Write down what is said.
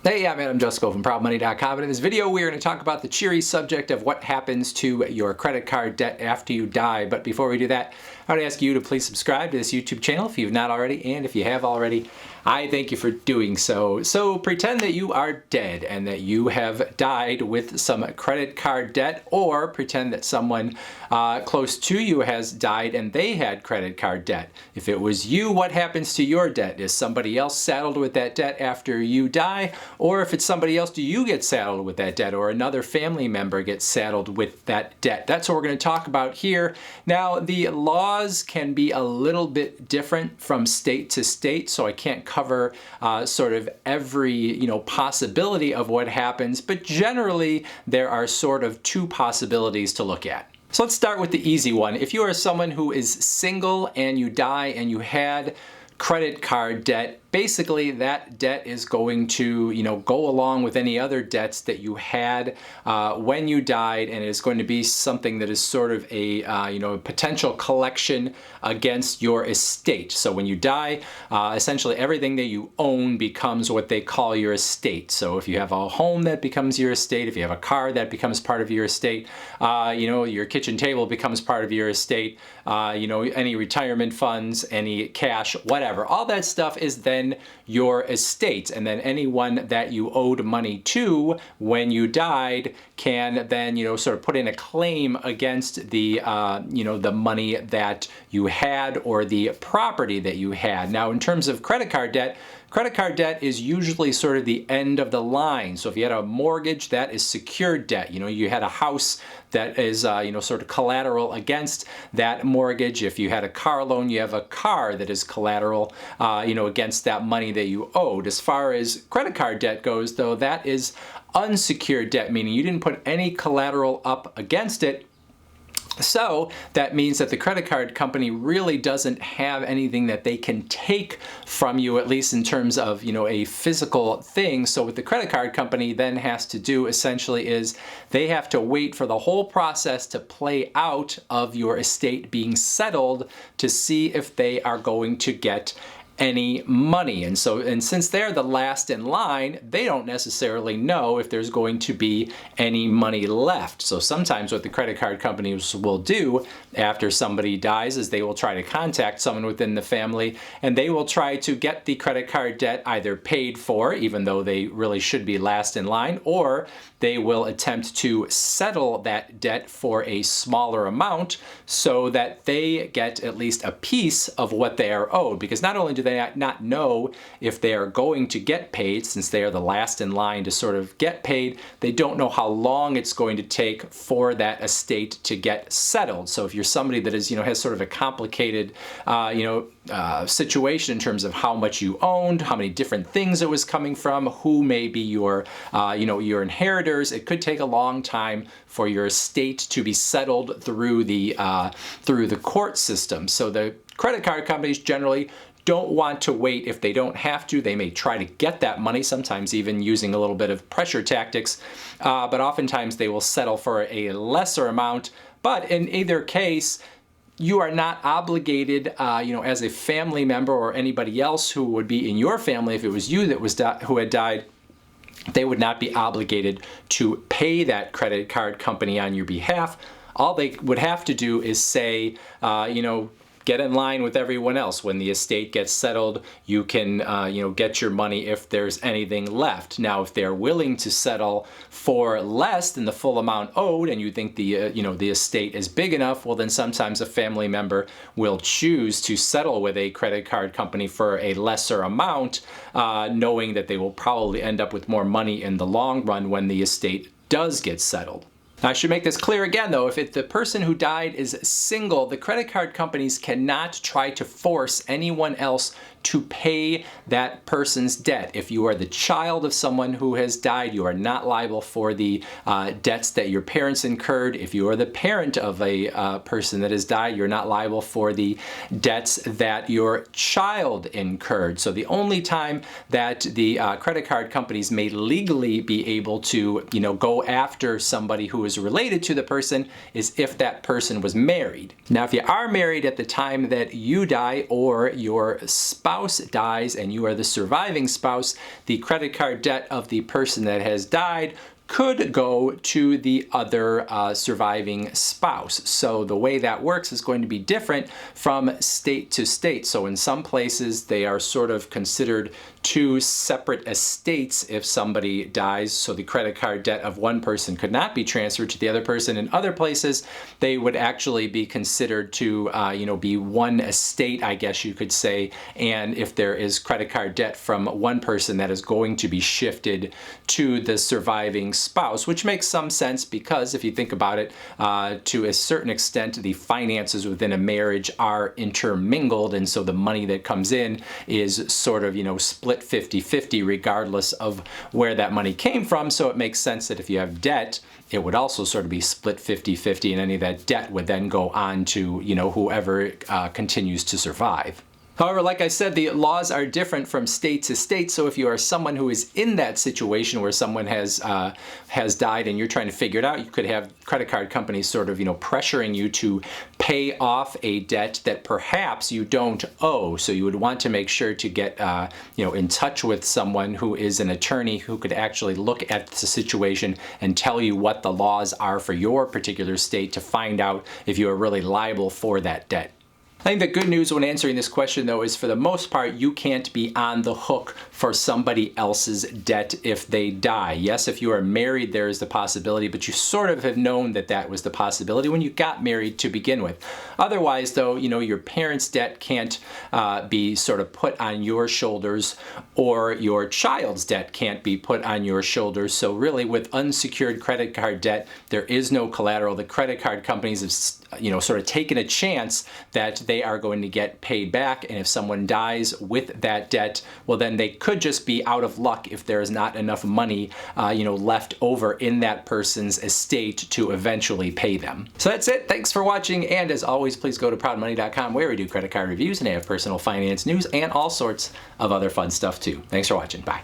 Hey, I'm Adam Jusko from ProudMoney.com, and in this video we are going to talk about the cheery subject of what happens to your credit card debt after you die. But before we do that, I would ask you to please subscribe to this YouTube channel if you've not already, and if you have already, I thank you for doing so. So pretend that you are dead and that you have died with some credit card debt, or pretend that someone close to you has died and they had credit card debt. If it was you, what happens to your debt? Is somebody else saddled with that debt after you die? Or if it's somebody else, do you get saddled with that debt, or another family member gets saddled with that debt? That's what we're going to talk about here. Now, the laws can be a little bit different from state to state, so I can't cover sort of every possibility of what happens, but generally there are sort of two possibilities to look at. So let's start with the easy one. If you are someone who is single and you die and you had credit card debt, basically that debt is going to go along with any other debts that you had when you died, and it is going to be something that is sort of a potential collection against your estate. So when you die, essentially everything that you own becomes what they call your estate. So if you have a home, that becomes your estate. If you have a car, that becomes part of your estate. Your kitchen table becomes part of your estate. Any retirement funds, any cash, whatever, all that stuff is then your estate. And then anyone that you owed money to when you died can then sort of put in a claim against the the money that you had or the property that you had. Now, in terms of credit card debt is usually sort of the end of the line. So if you had a mortgage, that is secured debt. You had a house that is sort of collateral against that mortgage. If you had a car loan, you have a car that is collateral against that money that you owed. As far as credit card debt goes, though, that is unsecured debt, meaning you didn't put any collateral up against it. So that means that the credit card company really doesn't have anything that they can take from you, at least in terms of a physical thing. So what the credit card company then has to do essentially is they have to wait for the whole process to play out of your estate being settled to see if they are going to get any money. And since they're the last in line, they don't necessarily know if there's going to be any money left. So sometimes what the credit card companies will do after somebody dies is they will try to contact someone within the family, and they will try to get the credit card debt either paid for, even though they really should be last in line, or they will attempt to settle that debt for a smaller amount so that they get at least a piece of what they are owed. Because not only do they not know if they are going to get paid, since they are the last in line to sort of get paid, they don't know how long it's going to take for that estate to get settled. So if you're somebody that is, has sort of a complicated, situation in terms of how much you owned, how many different things it was coming from, who may be your, your inheritors, it could take a long time for your estate to be settled through the court system. So the credit card companies generally don't want to wait. If they don't have to, they may try to get that money, sometimes even using a little bit of pressure tactics, but oftentimes they will settle for a lesser amount. But in either case, you are not obligated, as a family member or anybody else who would be in your family, if it was you that was who had died, they would not be obligated to pay that credit card company on your behalf. All they would have to do is say, get in line with everyone else. When the estate gets settled, you can, get your money if there's anything left. Now, if they're willing to settle for less than the full amount owed, and you think the, the estate is big enough, well, then sometimes a family member will choose to settle with a credit card company for a lesser amount, knowing that they will probably end up with more money in the long run when the estate does get settled. Now, I should make this clear again, though. If the person who died is single, the credit card companies cannot try to force anyone else to pay that person's debt. If you are the child of someone who has died, you are not liable for the debts that your parents incurred. If you are the parent of a person that has died, you're not liable for the debts that your child incurred. So the only time that the credit card companies may legally be able to, go after somebody who is related to the person is if that person was married. Now, if you are married at the time that you die, or your spouse spouse dies and you are the surviving spouse, the credit card debt of the person that has died could go to the other surviving spouse. So the way that works is going to be different from state to state. So in some places they are sort of considered two separate estates if somebody dies, so the credit card debt of one person could not be transferred to the other person. In other places they would actually be considered to be one estate, I guess you could say, and if there is credit card debt from one person, that is going to be shifted to the surviving spouse, which makes some sense because if you think about it, to a certain extent the finances within a marriage are intermingled, and so the money that comes in is sort of split 50-50 regardless of where that money came from. So it makes sense that if you have debt, it would also sort of be split 50-50, and any of that debt would then go on to whoever continues to survive. However, like I said, the laws are different from state to state, so if you are someone who is in that situation where someone has died and you're trying to figure it out, you could have credit card companies sort of pressuring you to pay off a debt that perhaps you don't owe. So you would want to make sure to get in touch with someone who is an attorney who could actually look at the situation and tell you what the laws are for your particular state to find out if you are really liable for that debt. I think the good news when answering this question, though, is for the most part, you can't be on the hook for somebody else's debt if they die. Yes, if you are married, there is the possibility, but you sort of have known that that was the possibility when you got married to begin with. Otherwise, though, your parents' debt can't be sort of put on your shoulders, or your child's debt can't be put on your shoulders. So really, with unsecured credit card debt, there is no collateral. The credit card companies have sort of taken a chance that they are going to get paid back, and if someone dies with that debt, well, then they could just be out of luck if there is not enough money left over in that person's estate to eventually pay them. So that's it. Thanks for watching, and as always, please go to proudmoney.com where we do credit card reviews and have personal finance news and all sorts of other fun stuff too. Thanks for watching. Bye.